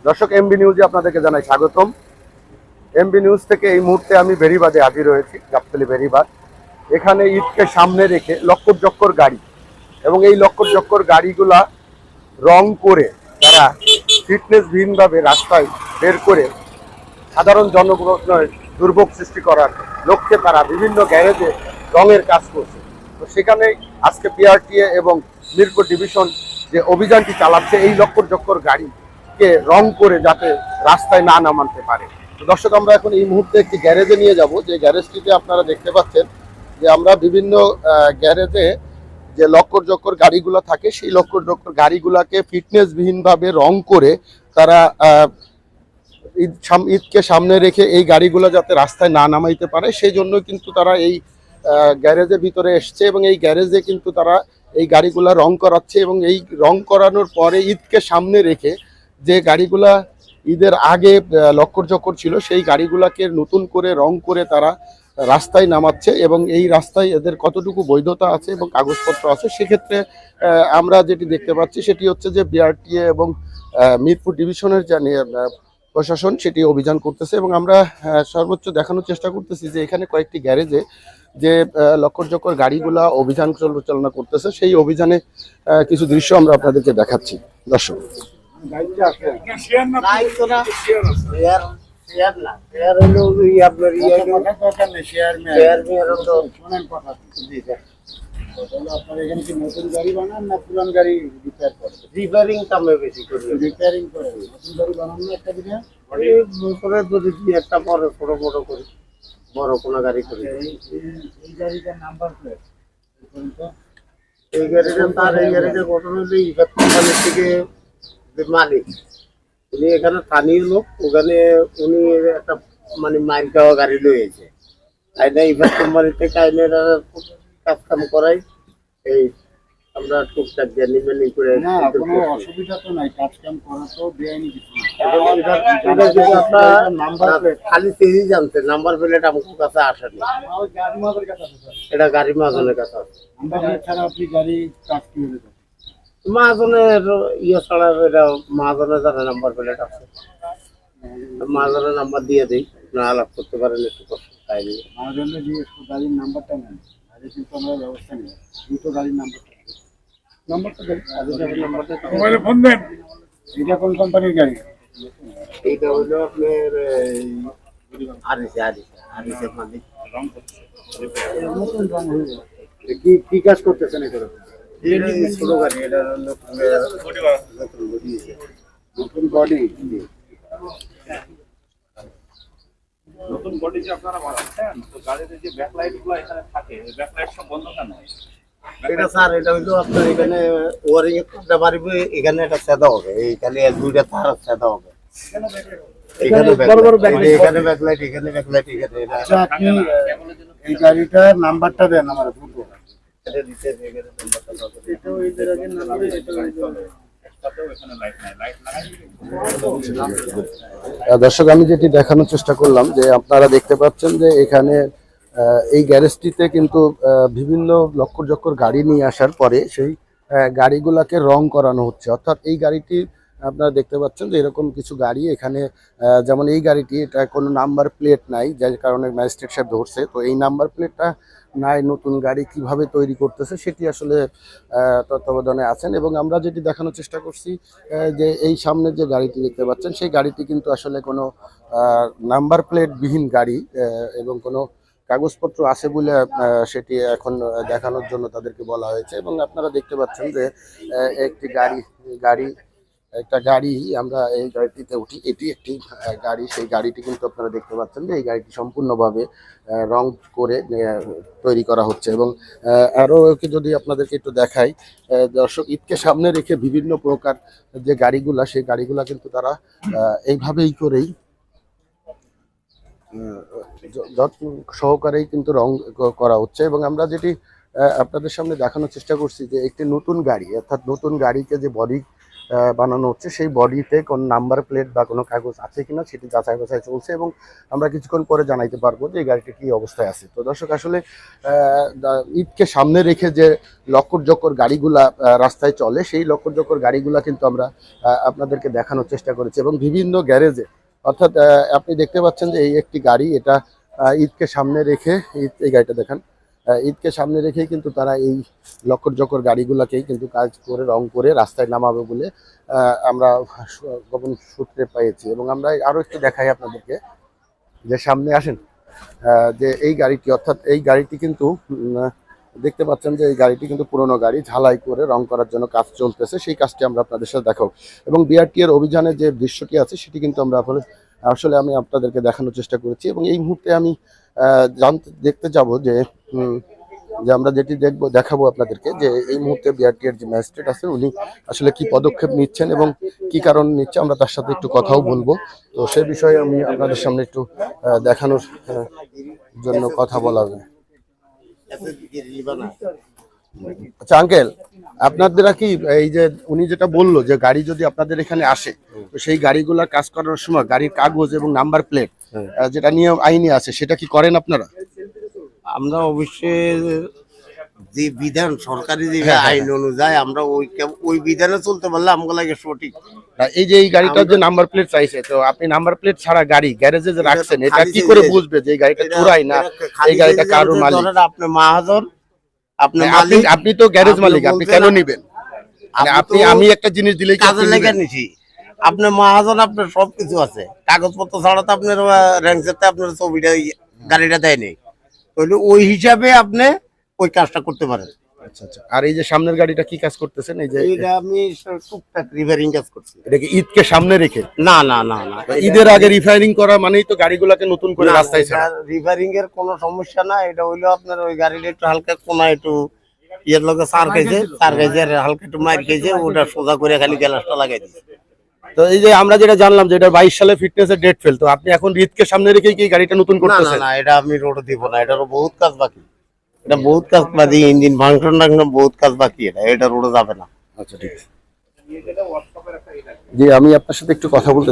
দর্শক, এমবি নিউজে আপনাদেরকে জানাই স্বাগতম। এমবি নিউজ থেকে এই মুহূর্তে আমি বেড়িবাঁধে হাজির হয়েছি, গাবতলী বেড়িবাঁধ। এখানে ঈদকে সামনে রেখে লক্কর জক্কর গাড়ি এবং এই লক্কর জক্কর গাড়িগুলা রং করে তারা ফিটনেসবিহীনভাবে রাস্তায় বের করে সাধারণ জনগণের দুর্ভোগ সৃষ্টি করার লক্ষ্যে তারা বিভিন্ন গ্যারেজে রঙের কাজ করছে। তো সেখানে আজকে পিআরটিএ এবং মিরপুর ডিভিশন যে অভিযানটি চালাচ্ছে এই লক্কর জক্কর গাড়িকে রং করে যাতে রাস্তায় না নামাতে পারে। তো দর্শক, আমরা এখন এই মুহূর্তে একটি গ্যারেজে নিয়ে যাব, যে গ্যারেজটিতে আপনারা দেখতে পাচ্ছেন যে আমরা বিভিন্ন গ্যারেজে যে লক্কর জক্কর গাড়িগুলো থাকে সেই লক্কর জক্কর গাড়িগুলোকে ফিটনেসবিহীনভাবে রং করে তারা ঈদকে সামনে রেখে এই গাড়িগুলো যাতে রাস্তায় না নামাইতে পারে সেই জন্য কিন্তু তারা এই গ্যারেজের ভিতরে এসছে এবং এই গ্যারেজে কিন্তু তারা এই গাড়িগুলা রং করাচ্ছে। এবং এই রং করানোর পরে ঈদকে সামনে রেখে যে গাড়িগুলা ঈদের আগে লক্কর চক্কর ছিল সেই গাড়িগুলাকে নতুন করে রং করে তারা রাস্তায় নামাচ্ছে। এবং এই রাস্তায় এদের কতটুকু বৈধতা আছে এবং কাগজপত্র আছে সেক্ষেত্রে আমরা যেটি দেখতে পাচ্ছি সেটি হচ্ছে যে বিআরটিএ এবং মিরপুর ডিভিশনের যে প্রশাসন সেটি অভিযান করতেছে। এবং আমরা সর্বোচ্চ দেখানোর চেষ্টা করতেছি যে এখানে কয়েকটি গ্যারেজে যে লক্কর চক্কর গাড়িগুলা অভিযান পরিচালনা করতেছে সেই অভিযানে কিছু দৃশ্য আমরা আপনাদেরকে দেখাচ্ছি। দর্শক, আপনার এখানে কি নতুন গাড়ি বানান না পুরান গাড়ি রিপেয়ারিং কামে বেশি করি? রিপেয়ারিং করে নতুন গাড়ি বানান না একটা দিনে করে যদি একটা বড় বড় করি, বড় কোনো গাড়ি করি। এই গাড়িটার নাম্বার প্লেট এই গাড়িটা তার এই গাড়িটা ঘটনা হলে ইফেক্ট কোম্পানির থেকে যে মালিক উনি এখানে স্থানীয় লোক, ওখানে উনি একটা মানে মাইল খাওয়া গাড়ি লয়েছে আইনা ইফেক্ট কোম্পানি থেকে আইনের কাজ কাম করাই। এই আমরা টুকটাক জানি মেনি করে না, কোনো অসুবিধা তো নাই, কাজ কাম করা তো বেআইনি কিছু না। নাম্বার প্লেট খালি সেই জানতে, নাম্বার প্লেট আমার কাছে আসেনি, এটা গাড়ি মাহাজনের কাছে আছে। নাম্বার প্লেট ছাড়া আপনি গাড়ি কাজ কিভাবে করেন? মাহাজনের ইয়ে ছাড়া এটা মাহাজনের জানা নাম্বার প্লেট আছে, মাহাজনের নাম্বার দিয়ে দিই, না আলাপ করতে পারেন একটু কষ্ট তাই নিয়ে মাহাজনের দিয়ে গাড়ির নাম্বারটা নেন, কিন্তু আমরা ব্যবস্থা নেই দুটো গাড়ির নাম্বারটা দেন, নাম্বারটা মোবাইলে ফোন দেন। এটা কোন কোম্পানির গাড়ি? এইটা হলো আপনার আরিসে মালিক রং করছে, নতুন রং হয়ে যাবে। কি কাজ করতেছেন এখানে? ছোট গাড়ি, এটা নতুন বডি নতুন বডি যে আপনারা বানাচ্ছেন, তো গাড়িতে যে ব্যাকলাইট গুলো এখানে থাকে, ব্যাকলাইট সব বন্ধ কেন? এটা স্যার, এটা হইলো আপনার এখানে ওয়ারিং করতে পারবে, এখানে একটা সেদা হবে, এইখানে দুইটা তার সেদা হবে, এখানে ব্যাকলাইট, এখানে ব্যাকলাইট, এখানে। আচ্ছা, আপনি এই গাড়িটার নাম্বারটা দেন আমার দুটো। এটা দিতে এখানে নাম্বারটা দাও, এটা ওই জায়গায় নাম্বার, এটা দর্শক, আমি যেটি দেখানোর চেষ্টা করলাম যে আপনারা দেখতে পাচ্ছেন যে এখানে এই গ্যারেজটিতে কিন্তু বিভিন্ন লক্কর জক্কর গাড়ি নিয়ে আসার পরে সেই গাড়িগুলাকে রং করানো হচ্ছে। অর্থাৎ এই গাড়িটি আপনারা দেখতে পাচ্ছেন যে এরকম কিছু গাড়ি এখানে, যেমন এই গাড়িটি, এটা কোনো নাম্বার প্লেট নাই, যার কারণে ম্যাজিস্ট্রেট সাহেব ধরছে। তো এই নাম্বার প্লেটটা নাই, নতুন গাড়ি কিভাবে তৈরি করতেছে সেটি আসলে তত্ত্বাবধানে আছেন। এবং আমরা যেটি দেখানোর চেষ্টা করছি যে এই সামনে যে গাড়িটি দেখতে পাচ্ছেন সেই গাড়িটি কিন্তু আসলে কোনো নাম্বার প্লেট বিহীন গাড়ি এবং কোনো কাগজপত্র আছে বলে সেটি এখন দেখানোর জন্য তাদেরকে বলা হয়েছে। এবং আপনারা দেখতে পাচ্ছেন যে একটি একটা গাড়ি, আমরা এই গাড়িটিতে উঠি, এটি একটি গাড়ি, সেই গাড়িটি কিন্তু আপনারা দেখতে পাচ্ছেন যে এই গাড়িটি সম্পূর্ণভাবে রং করে তৈরি করা হচ্ছে। এবং আরও যদি আপনাদেরকে একটু দেখাই, দর্শক, ঈদকে সামনে রেখে বিভিন্ন প্রকার যে গাড়িগুলা সেই গাড়িগুলা কিন্তু তারা এইভাবেই করেই যত্ন সহকারেই কিন্তু রং করা হচ্ছে। এবং আমরা যেটি আপনাদের সামনে দেখানোর চেষ্টা করছি যে একটি নতুন গাড়ি, অর্থাৎ নতুন গাড়িকে যে বডি বানানো হচ্ছে, সেই বডিতে কোনো নাম্বার প্লেট বা কোনো কাগজ আছে কিনা সেটি যাচাই বাছাই চলছে, এবং আমরা কিছুক্ষণ পরে জানাইতে পারবো যে এই গাড়িটি কী অবস্থায় আছে। তো দর্শক, আসলে ঈদকে সামনে রেখে যে লক্কর গাড়িগুলা রাস্তায় চলে, সেই লক্কর গাড়িগুলা কিন্তু আমরা আপনাদেরকে দেখানোর চেষ্টা করেছি, এবং বিভিন্ন গ্যারেজে, অর্থাৎ আপনি দেখতে পাচ্ছেন যে এই একটি গাড়ি, এটা ঈদকে সামনে রেখে, এই গাড়িটা দেখান, ঈদকে সামনে রেখেই কিন্তু তারা এই লক্কর গাড়িগুলোকেই কিন্তু কাজ করে রং করে রাস্তায় নামাবে বলে আমরা গোপন সূত্রে পেয়েছি। এবং আমরা আরো একটু দেখাই আপনাদেরকে, যে সামনে আসেন, যে এই গাড়িটি, অর্থাৎ এই গাড়িটি কিন্তু দেখতে পাচ্ছেন যে এই গাড়িটি কিন্তু পুরনো গাড়ি, ঝালাই করে রং করার জন্য কাজ চলতেছে, সেই কাজটি আমরা আপনাদের সাথে দেখাবো। এবং বিআরটি এর অভিযানে যে দৃশ্যটি আছে সেটি কিন্তু আমরা আসলে আমি আপনাদেরকে দেখানোর চেষ্টা করেছি। এবং এই মুহূর্তে আমি দেখতে যাব যে যে আমরা যেটি দেখাবো আপনাদেরকে, যে এই মুহূর্তে বিআরটি এর যে ম্যাজিস্ট্রেট আছেন উনি আসলে কি পদক্ষেপ নিচ্ছেন এবং কি কারণ নিচ্ছে, আমরা তার সাথে একটু কথাও বলবো। তো সে বিষয়ে আমি আপনাদের সামনে একটু দেখানোর জন্য কথা বলা হবে। আচ্ছা আঙ্কেল, আপনারা কি এই যে উনি যেটা বললো যে গাড়ি যদি আপনাদের এখানে আসে, তো সেই গাড়িগুলা কাজ করার সময় গাড়ির কাগজ এবং নাম্বার প্লেট যেটা নিয়ম আইনি আছে সেটা কি করেন আপনারা? আমরা অবশ্যই যে বিধান, সরকারি যে আইন অনুযায়ী আমরা ওই বিধানে চলতে পারলে আমাকে লাগে সঠিক। এই যে এই গাড়িটার যে নাম্বার প্লেট চাইছে, তো আপনি নাম্বার প্লেট ছাড়া গাড়ি গ্যারেজে যে রাখছেন, এটা কি করে বুঝবে যে এই গাড়িটা চোরাই না এই গাড়িটা কারোর মালিক? আপনি মাহাজন, আপনি তো গ্যারেজ মালিক, আপনি কেন নিবেন? আমি একটা জিনিস দিলেই কাজে লেগে নিছি, আপনার মহাজন, আপনার সবকিছু আছে, কাগজপত্র ছাড়া তো আপনার র্যাংসেতে আপনার ছবিটা গাড়িটা দেয়নি, তাহলে ওই হিসাবে আপনি ওই কাজটা করতে পারেন। আচ্ছা আচ্ছা। আর এই যে সামনের গাড়িটা কি কাজ করতেছেন? এই যে এটা আমি টুকটাক রিপেয়ারিং কাজ করছি। এটা কি ঈদকে সামনে রেখে? না না না না, ঈদের আগে রিপেয়ারিং করা মানেই তো গাড়িগুলোকে নতুন করে রাস্তায় ছাড়া। রিপেয়ারিং এর কোনো সমস্যা না, এটা হইলো আপনার ওই গাড়িটা একটু হালকা কোনা একটু ইয়ের লগে চার খাইছে আর হালকা একটু মার খাইছে, ওটা সোজা করে খালি গ্যালাসটা লাগাই দিয়েছে। তো এই যে আমরা যেটা জানলাম যে এটা 22 সালে ফিটনেসের ডেট ফেল, তো আপনি এখন ঈদকে সামনে রেখে কি গাড়িটা নতুন করতেছেন? না না, এটা আমি রোড দিব না, এটারও বহুত কাজ বাকি, এটা বহুত কাজ বাকি, ইঞ্জিন ফাংশন রাখলে বহুত কাজ বাকি, এটা রোডে যাবে না। আচ্ছা ঠিক আছে। জি, আমি আপনার সাথে একটু কথা বলতে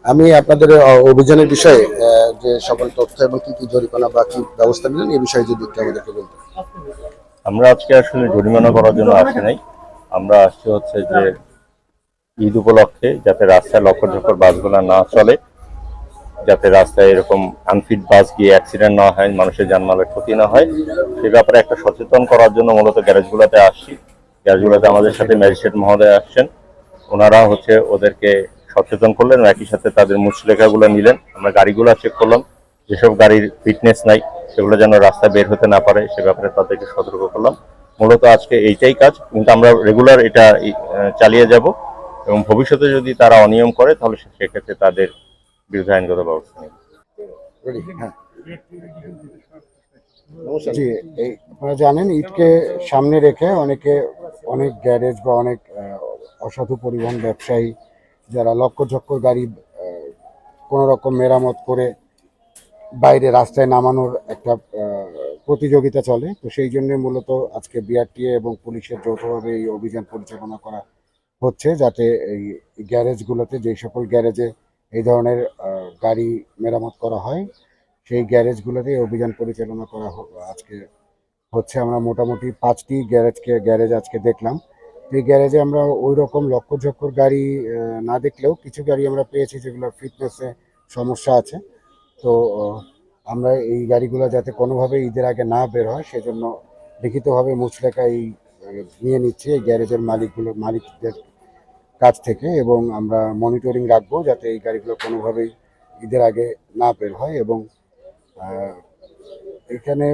আমি আপনাদের অভিযানের বিষয়ে যে সকল তথ্য এবং কি কি জরিমানা বা কি ব্যবস্থা নিলেন এই বিষয়ে যদি একটু আমাদেরকে বলতেন। আমরা আজকে আসলে জরিমানা করার জন্য আসি নাই, আমরা আসছি হচ্ছে যে ঈদ উপলক্ষে যাতে রাস্তায় লক্কর বাসগুলো না চলে, যাতে রাস্তায় এরকম আনফিট বাস গিয়ে অ্যাক্সিডেন্ট না হয়, মানুষের জানমালের ক্ষতি না হয়, সে ব্যাপারে একটা সচেতন করার জন্য মূলত গ্যারেজগুলোতে আসছি। গ্যারেজগুলোতে আমাদের সাথে ম্যাজিস্ট্রেট মহোদয় আসছেন, ওনারা হচ্ছে ওদেরকে সচেতন করলেন, একই সাথে তাদের মুচলেখাগুলো নিলেন। আমরা গাড়িগুলো চেক করলাম, যেসব গাড়ির ফিটনেস নাই সেগুলো যেন রাস্তায় বের হতে না পারে সে ব্যাপারে তাদেরকে সতর্ক করলাম। মূলত আজকে এইটাই কাজ, কিন্তু আমরা রেগুলার এটা চালিয়ে যাব এবং ভবিষ্যতে যদি তারা অনিয়ম করে তাহলে সেক্ষেত্রে তাদের বিরুদ্ধে আইনগত ব্যবস্থা নেব। জি, এই আপনারা জানেন ঈদকে সামনে রেখে অনেক গ্যারেজ বা অনেক অসাধু পরিবহন ব্যবসায়ী যারা লক্কর গাড়ি কোনো রকম মেরামত করে বাইরে রাস্তায় নামানোর একটা প্রতিযোগিতা চলে। তো সেই জন্য মূলত আজকে বিআরটিএ এবং পুলিশের যৌথভাবে এই অভিযান পরিচালনা করা হচ্ছে, যাতে এই গ্যারেজগুলোতে, যেই সকল গ্যারেজে এই ধরনের গাড়ি মেরামত করা হয় সেই গ্যারেজগুলোতে অভিযান পরিচালনা করা আজকে হচ্ছে। আমরা মোটামুটি 5টি গ্যারেজ আজকে দেখলাম। এই গ্যারেজে আমরা ওই রকম লক্কর গাড়ি না দেখলেও কিছু গাড়ি আমরা পেয়েছি যেগুলোর ফিটনেসে সমস্যা আছে। তো আমরা এই গাড়িগুলো যাতে কোনোভাবে ঈদের আগে না বের হয় সেজন্য লিখিতভাবে মুচলেখা নিয়ে নিচ্ছি এই গ্যারেজের মালিকদের কাছ থেকে, এবং আমরা মনিটরিং রাখবো যাতে এই গাড়িগুলো কোনোভাবেই ঈদের আগে না বের হয়। এবং এখানে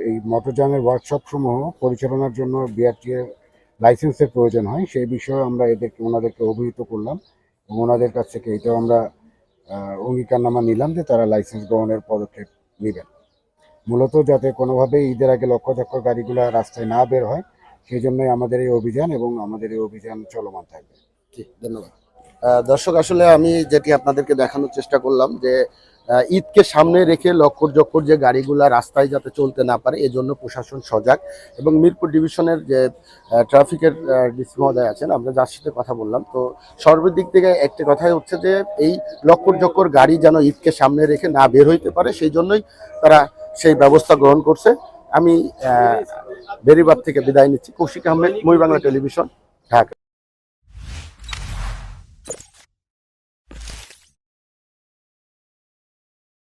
এই মোটরযানের ওয়ার্কশপ সমূহ পরিচালনার জন্য বিআরটিএ লাইসেন্সের প্রয়োজন হয় সেই বিষয়ে আমরা ওনাদেরকে অবহিত করলাম এবং ওনাদের কাছ থেকে এটাও আমরা অঙ্গীকারনামা নিলাম যে তারা লাইসেন্স গ্রহণের পদক্ষেপ নেবেন, মূলত যাতে কোনোভাবেই ঈদের আগে লক্ষ লক্ষ গাড়িগুলো রাস্তায় না বের হয় সেই জন্যই আমাদের এই অভিযান এবং আমাদের এই অভিযান চলমান থাকবে। জি, ধন্যবাদ। দর্শক, আসলে আমি যেটি আপনাদেরকে দেখানোর চেষ্টা করলাম যে ঈদকে সামনে রেখে লক্কর জক্কর যে গাড়িগুলা রাস্তায় যাতে চলতে না পারে এজন্য প্রশাসন সজাগ, এবং মিরপুর ডিভিশনের যে ট্রাফিকের ডিসি মহোদয় আছেন, আমরা যার সাথে কথা বললাম, তো সর্বদিক থেকে একটি কথাই হচ্ছে যে এই লক্কর জক্কর গাড়ি যেন ঈদকে সামনে রেখে না বের হইতে পারে, সেই জন্যই তারা সেই ব্যবস্থা গ্রহণ করছে। আমি বেরিবাদ থেকে বিদায় নিচ্ছি। কৌশিক আহমেদ, মই বাংলা টেলিভিশন, ঢাকা।